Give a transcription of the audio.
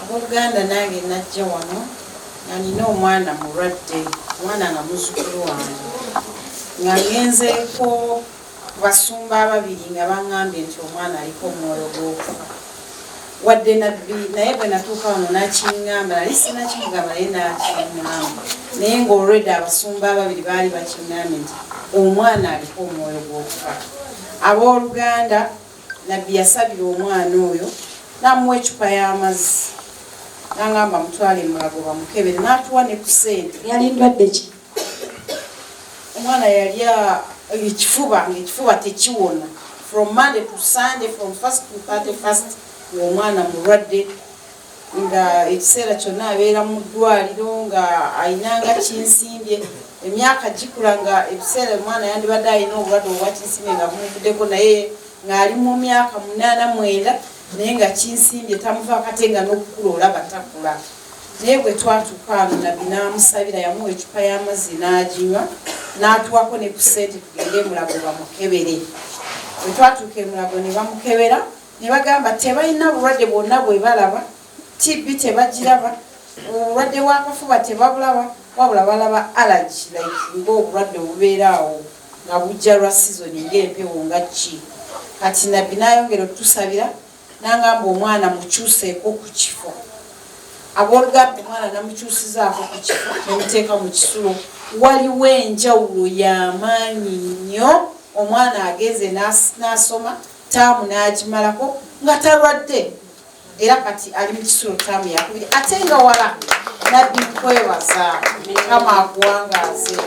Abooluganda nange najja wano nga nina omwana mulwadde, omwana nga muzzukulu wange nga ngenzeeko basumba ababiri nga baŋŋambye nti omwana aliko omwoyo gw'okufa wadde nabbi naye bwe natuuka wano nakiŋŋamba nali sinakimugamba naye nakiŋŋamba naye ng'olwedde abasumba ababiri baali bakiŋŋambye nti omwana aliko omwoyo gw'okufa. Abooluganda nabbi yasabira omwana oyo n'amuwa ecupa y'amazzi n'angamba mutwale Mulago bamukebere n'atuwa ne ku ssente. Yali ndwadde ki? Omwana yali ekifuba ng'ekifuba tekiwona from Monday to Sunday from 1st to 31st ng'omwana mulwadde nga ekiseera kyonna abeera mu ddwaliro nga ayinanga kinsimbye emyaka gikula nga ebiseera omwana yandibadde alina obulwadde obwa kinsimbye nga bumuvuddeko naye ng'ali mu myaka 89 naye nga kinsimbye tamuvaako ate nga n'okukula olaba takula. Naye bwe twatuuka wano nabbi n'amusabira yamuwa ecupa y'amazzi n'aginywa n'atuwako ne ku ssente tugende Mulago bamukebere. Bwe twatuuka e Mulago ne bamukebera ne bagamba tebalina bulwadde bwonna bwe balaba, TB tebagiraba, obulwadde bw'akafuba tebabulaba, wabula balaba allergy like ng'obulwadde obubeera awo nga bujja lwa sizoni ng'empewo nga ki. Kati nabbi n'ayongera otusabira n'angamba omwana mukyuseeko ku kifo. Abooluganda omwana namukyusizaako ku kifo nemuteeka mu kisulo. Waliwo enjawulo y'amaanyi nnyo. Omwana ageze n'asoma taamu n'agimalako nga talwadde era kati ali mu kisulo taamu yakubiri ate nga wala nabbi nkwebaza Mukama akuwangaaze.